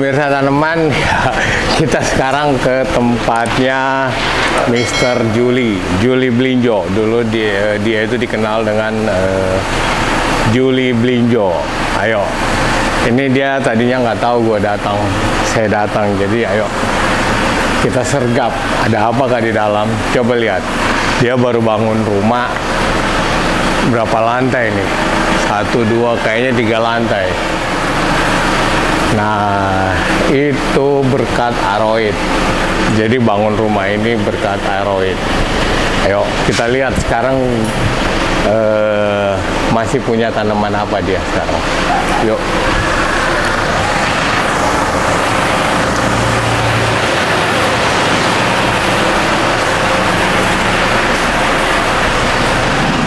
pemirsa tanaman, kita sekarang ke tempatnya Mr. Juli Blinjo. Dulu dia itu dikenal dengan Juli Blinjo. Ayo, ini dia tadinya nggak tahu gue datang, saya datang. Jadi ayo kita sergap. Ada apakah di dalam? Coba lihat. Dia baru bangun rumah. Berapa lantai nih? 1, 2, kayaknya 3 lantai. Nah, itu berkat aroid. Jadi bangun rumah ini berkat aroid. Ayo kita lihat sekarang masih punya tanaman apa dia sekarang. Yuk.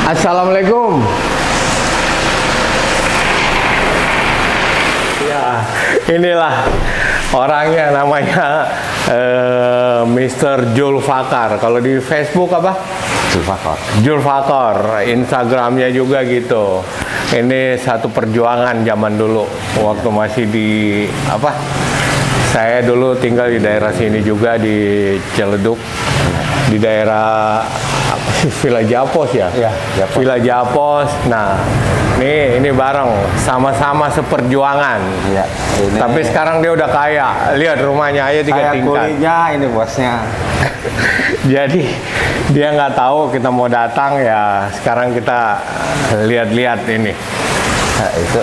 Assalamualaikum. Ya, inilah orangnya, namanya Mr. Julfakar. Kalau di Facebook apa? Julfakar. Instagramnya juga gitu. Ini satu perjuangan zaman dulu, waktu masih di apa? Saya dulu tinggal di daerah sini juga, di Ciledug, di daerah apa sih, Villa Japos ya? Ya, Japos. Villa Japos. Nah, ini bareng, sama-sama seperjuangan. Ya, ini. Tapi sekarang dia udah kaya. Lihat rumahnya aja 3 tingkat. Kulinya ini bosnya. Jadi dia nggak tahu kita mau datang ya. Sekarang kita lihat-lihat ini. Nah, itu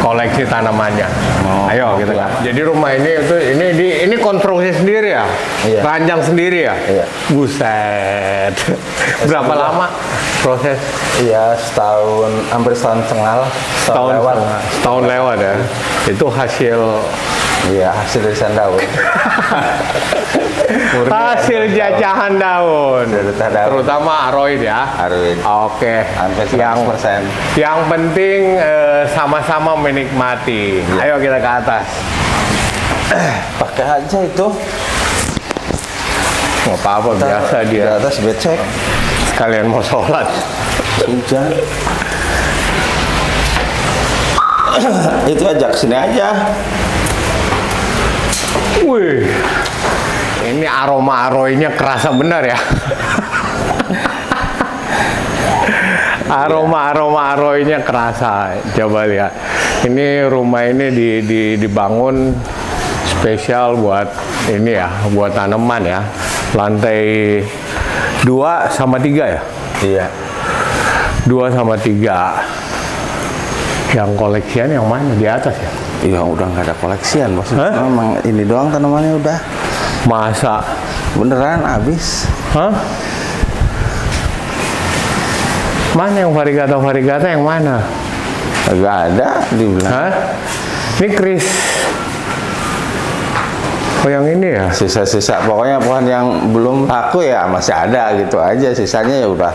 koleksi tanamannya. Oh, ayo kita. Ya. Jadi rumah ini itu ini konstruksi sendiri ya, iya. Ranjang sendiri ya. Iya. Buset. Berapa lama proses? Iya, hampir setahun setengah. Setahun lewat ya. Itu hasil. Iya, hasil dari daun. Hasil jajahan daun. Terutama aroid ya. Aroid. Oke. Yang penting sama-sama menikmati. Ya. Ayo kita ke atas. Pakai aja itu. Nggak apa-apa, biasa dia. Di atas becek. Sekalian mau sholat. Hujan. Itu ajak sini aja. Wih, ini aroma aroinya kerasa benar ya. aroma aroinya kerasa. Coba lihat. Ini rumah ini dibangun spesial buat ini ya, buat tanaman ya. Lantai 2 sama 3 ya? Iya. 2 sama 3. Yang koleksian yang mana? Di atas ya? Iya, udah nggak ada koleksian, maksudnya memang ini doang tanamannya udah. Masa? Beneran habis. Hah? Mana yang varigata yang mana? Nggak ada, dibilang. Hah? Ini Chris. Oh, yang ini ya? Sisa-sisa, pokoknya pohon yang belum laku ya masih ada gitu aja. Sisanya ya udah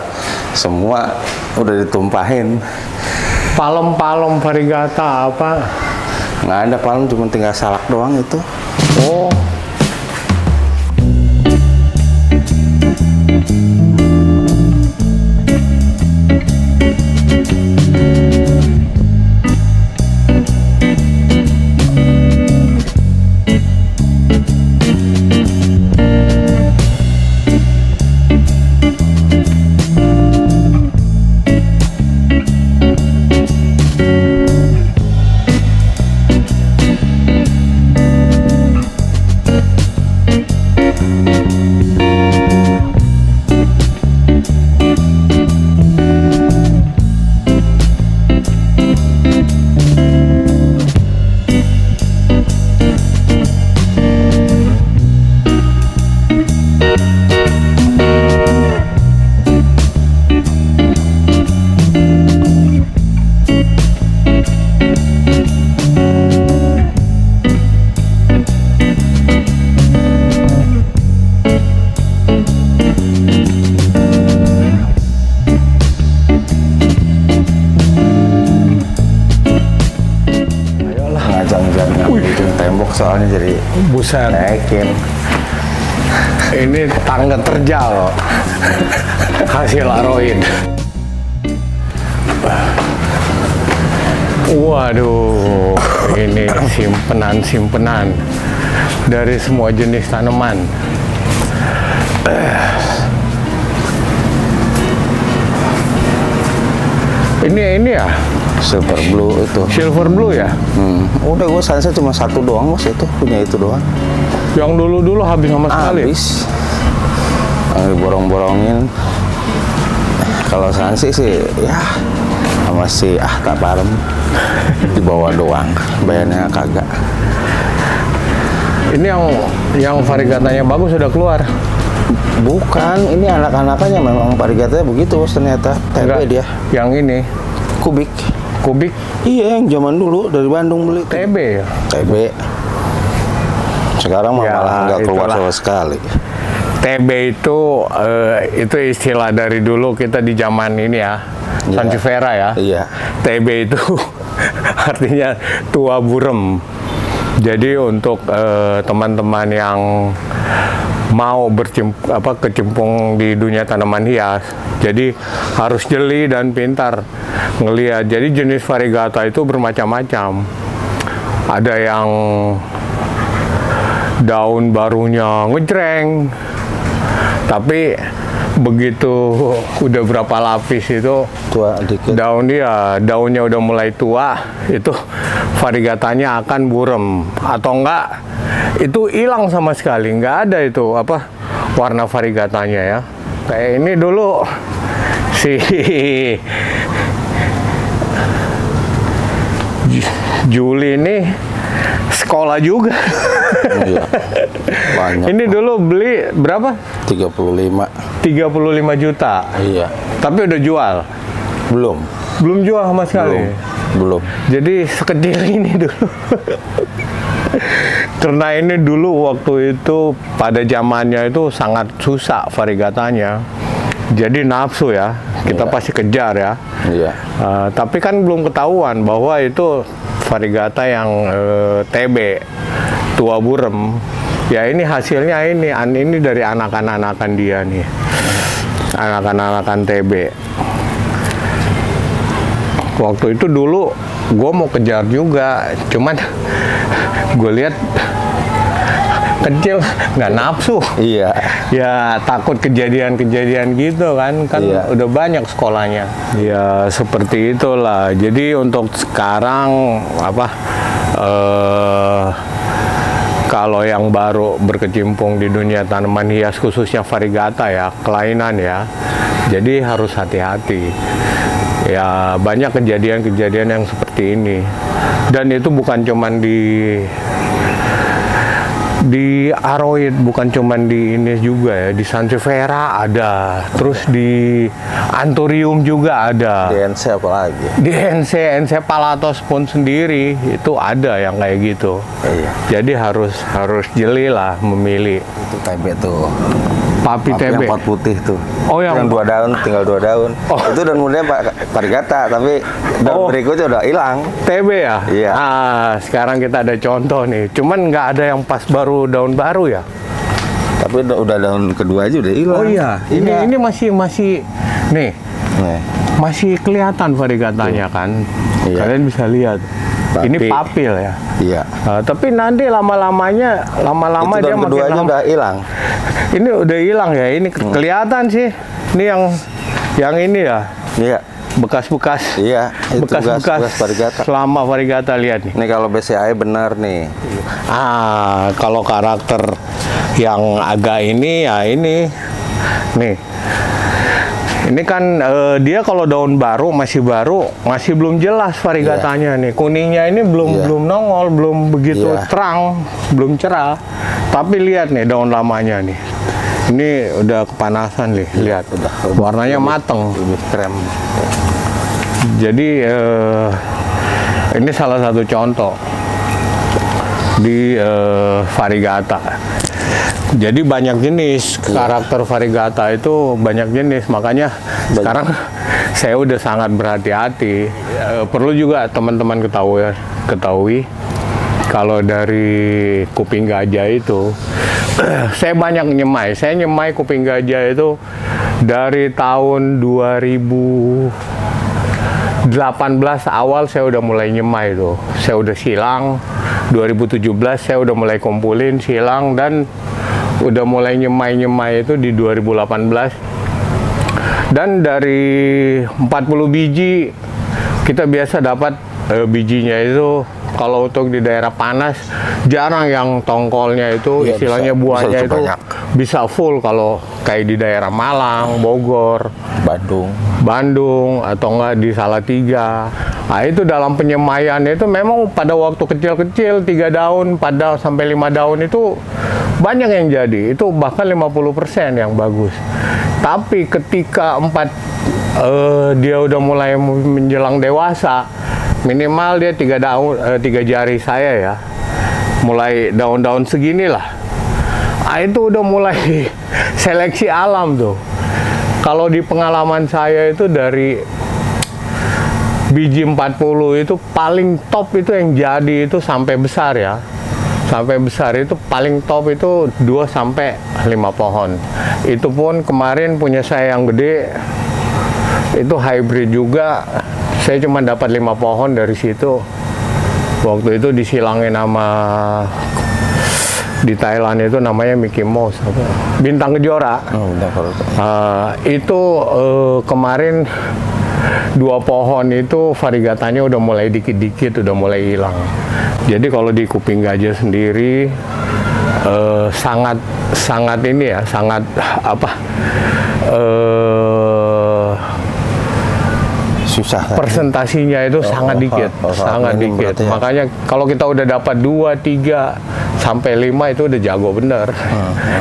semua udah ditumpahin. Palem varigata apa? Nggak ada palem, cuma tinggal salak doang itu. Oh. soalnya jadi buset, naikin. Ini tangga terjal hasil aroid. Waduh, ini simpenan dari semua jenis tanaman. Ini ya? Silver blue itu. Silver blue ya? Udah gue sunset cuma satu doang bos, itu punya itu doang. Yang dulu habis sama sekali. Habis. Diborong-borongin. Kalau sunset sih ya masih tak parem. Dibawa doang, bayarnya kagak. Ini yang variegatanya bagus sudah keluar. Bukan, ini anak-anakannya memang variegatanya begitu bos ternyata. TB dia. Yang ini kubik. Iya, yang zaman dulu dari Bandung beli. TB ya? TB. Sekarang malah nggak keluar sama sekali. TB itu istilah dari dulu kita di zaman ini ya, Sansevieria ya. Iya. TB itu artinya tua burem. Jadi untuk teman-teman yang mau kecimpung di dunia tanaman hias, jadi harus jeli dan pintar ngelihat. Jadi jenis variegata itu bermacam-macam. Ada yang daun barunya ngejreng, tapi begitu udah berapa lapis itu tua dikit. Daunnya udah mulai tua, itu variegatanya akan burem atau enggak itu hilang sama sekali, nggak ada itu warna variegatanya ya. Kayak ini dulu si Juli ini sekolah juga. Iya, banyak. Ini dulu beli berapa? 35 juta. Iya. Tapi udah jual? Belum jual sama sekali? Belum. Jadi sekecil ini dulu. Karena ini dulu waktu itu pada zamannya itu sangat susah variegatanya. Jadi nafsu ya, kita pasti kejar ya. Iya. Tapi kan belum ketahuan bahwa itu variegata yang TB, tua burem. Ya ini hasilnya ini dari anakan-anakan dia nih. Anakan-anakan TB. Waktu itu dulu gue mau kejar juga, cuman gue lihat kecil nggak nafsu. Iya. Ya takut kejadian-kejadian gitu kan iya. Udah banyak sekolahnya. Ya seperti itulah. Jadi untuk sekarang kalau yang baru berkecimpung di dunia tanaman hias khususnya variegata ya, kelainan ya. Jadi harus hati-hati. Ya banyak kejadian-kejadian yang seperti ini. Dan itu bukan cuman di Aroid, bukan cuman di ini juga ya, di Sansevieria ada, terus di Anthurium juga ada. Di NC apa lagi? Di NC Palatos pun sendiri itu ada yang kayak gitu. Iya. Jadi harus jeli lah memilih. Itu TB tuh. Papi TB. Yang pot putih tuh. Oh yang 2 daun, tinggal 2 daun. Oh. Itu daun mudanya variegata, tapi daun berikutnya udah hilang. TB ya? Iya. Sekarang kita ada contoh nih. Cuman nggak ada yang pas baru daun baru ya. Tapi udah daun kedua aja udah hilang. Oh iya. Ini masih nih. Masih kelihatan variegatanya kan. Iya. Kalian bisa lihat. Ini papil ya. Iya. Tapi nanti lama-lamanya dia makin kedua aja udah hilang. Ini udah hilang ya. Ini kelihatan sih. Ini yang ini ya. Iya. Bekas-bekas. Iya. Bekas-bekas variegata. Selama variegata lihat nih. Ini kalau BCI benar nih. Kalau karakter yang agak ini ya ini. Nih. Ini kan dia kalau daun baru masih belum jelas variegatanya nih. Kuningnya ini belum nongol, belum begitu terang, belum cerah. Tapi lihat nih daun lamanya nih. Ini udah kepanasan nih, lihat. Warnanya mateng. Lebih krem. Jadi ini salah satu contoh di variegata. Jadi banyak jenis, karakter variegata itu banyak jenis, makanya sekarang saya udah sangat berhati-hati. Perlu juga teman-teman ketahui kalau dari kuping gajah itu, saya banyak nyemai. Saya nyemai kuping gajah itu dari tahun 2000 18 awal saya udah mulai nyemai tuh. Saya udah silang. 2017 saya udah mulai kumpulin silang dan udah mulai nyemai itu di 2018. Dan dari 40 biji kita biasa dapat bijinya itu kalau untuk di daerah panas jarang yang tongkolnya itu Iya, istilahnya bisa buahnya itu banyak. bisa full kalau kayak di daerah Malang, Bogor, Bandung atau enggak di Salatiga. Nah, itu dalam penyemaian itu memang pada waktu kecil-kecil 3 daun, 4 daun sampai 5 daun itu banyak yang jadi. Itu bahkan 50% yang bagus. Tapi ketika dia udah mulai menjelang dewasa, minimal dia 3 daun, 3 jari saya ya, mulai daun-daun segini lah. Itu udah mulai seleksi alam tuh. Kalau di pengalaman saya itu dari biji 40 itu paling top itu yang jadi itu sampai besar ya. Sampai besar itu paling top itu 2 sampai 5 pohon. Itu pun kemarin punya saya yang gede itu hybrid juga. Saya cuma dapat 5 pohon dari situ. Waktu itu disilangin sama di Thailand itu namanya Mickey Mouse, Bintang Kejora. Itu kemarin 2 pohon itu variegatanya udah mulai dikit-dikit, udah mulai hilang. Jadi kalau di Kuping Gajah sendiri sangat ini ya, sangat susah. Persentasinya itu sangat dikit, sangat dikit. Ya. Makanya kalau kita udah dapat 2, 3 sampai 5 itu udah jago bener.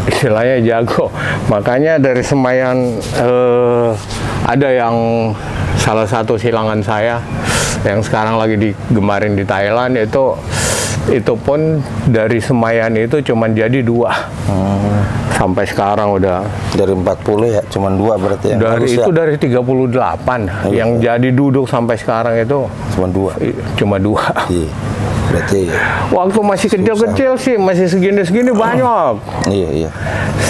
Istilahnya jago. Makanya dari semaian ada yang salah satu silangan saya yang sekarang lagi digemarin di Thailand itu pun dari semaian itu cuman jadi 2. Sampai sekarang udah dari 40 ya, cuman 2 berarti yang dari itu ya? Dari 38 yang jadi duduk sampai sekarang itu cuma 2. Iya. Berarti waktu masih kecil-kecil sih masih segini-segini banyak. Iya.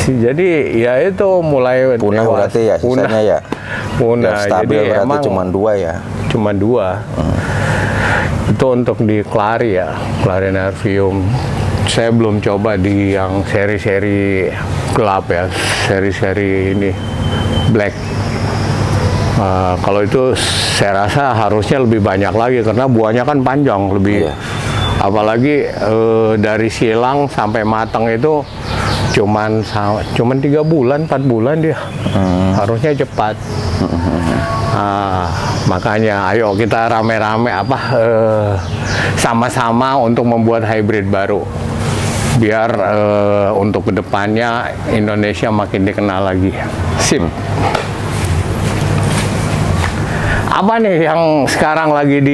Jadi ya itu mulai punah berarti ya sisanya ya. Punah. Stabil Jadi berarti emang cuma 2 ya. Cuma 2. Itu untuk di Clary ya, Clarinarium. Saya belum coba di yang seri-seri gelap ya, seri-seri ini black. Kalau itu saya rasa harusnya lebih banyak lagi karena buahnya kan panjang lebih. Iya. Apalagi dari silang sampai matang itu cuman 3 bulan, 4 bulan dia. Harusnya cepat. Makanya ayo kita rame-rame sama-sama untuk membuat hybrid baru. Biar untuk kedepannya Indonesia makin dikenal lagi. Sip. Apa nih yang sekarang lagi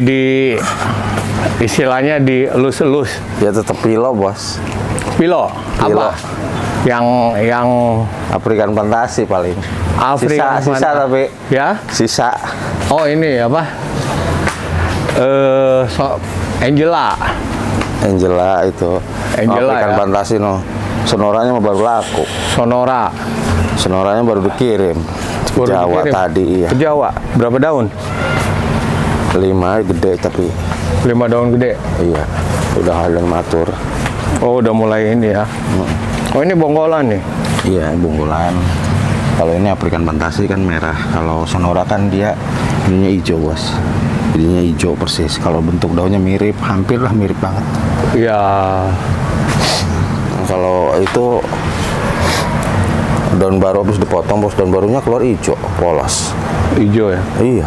di istilahnya dielus-elus? Ya tetap pilo, Bos. Pilo. Apa? Yang African Fantasi paling. Sisa tapi. Ya? Sisa. Oh ini apa? Angela itu. Angela African ya? Fantasi no. Sonoranya baru laku. Sonoranya baru dikirim. Ke Jawa tadi, iya. Ke Jawa. Berapa daun? 5 gede tapi. 5 daun gede? Iya. Udah ada yang matur. Oh, udah mulai ini ya. Oh, ini bonggolan nih. Iya, bonggolan. Kalau ini African Fantasi kan merah. Kalau Sonora kan dia ininya hijau, Bos. Jadinya hijau persis. Kalau bentuk daunnya mirip, hampir mirip banget. Iya. Kalau itu daun baru habis dipotong, Bos, daun barunya keluar hijau, polos. Hijau ya? Iya.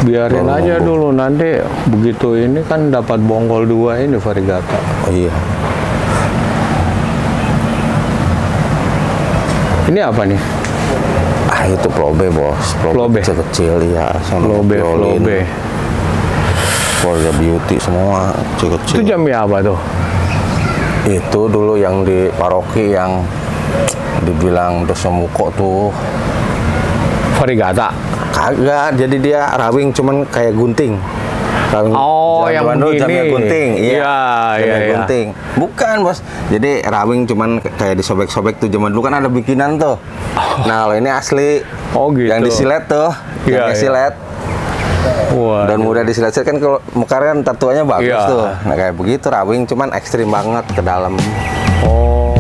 Biarin aja dulu, nanti begitu ini kan dapat bonggol 2 ini variegata. Iya. Ini apa nih? Itu Plobe, Bos. Plobe kecil-kecil ya. Plobe. Florida Beauty semua kecil-kecil. Itu jamnya apa tuh? Itu dulu yang di paroki yang dibilang Dosomuko tuh variegata. Kagak, jadi dia rawing cuman kayak gunting. Oh, yang begini. Jamnya gunting. Iya. gunting. Bukan bos, jadi rawing cuman kayak disobek-sobek tuh, zaman dulu kan ada bikinan tuh. Nah kalau ini asli. Oh gitu. Yang disilet tuh, yang disilet. Wah. Dan mudah disilet-silet kan, kalau mekar kan tatuannya bagus tuh. Nah kayak begitu rawing, cuman ekstrim banget ke dalam. Oh.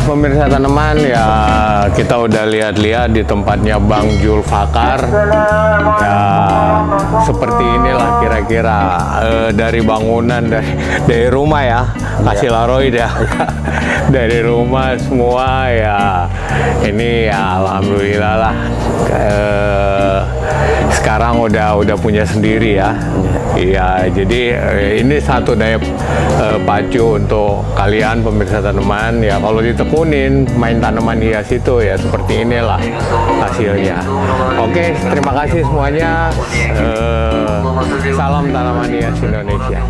pemirsa tanaman, ya kita udah lihat-lihat di tempatnya Bang Jul Fakar. Ya seperti inilah kira-kira dari bangunan, dari rumah ya, kasih laroid ya. Dari rumah semua ya, ini ya alhamdulillah lah. Sekarang sekarang udah punya sendiri ya. Iya, jadi ini satu daya pacu untuk kalian pemirsa tanaman ya. Kalau ditekunin main tanaman hias itu ya seperti inilah hasilnya. Oke, terima kasih semuanya. Salam tanaman hias Indonesia.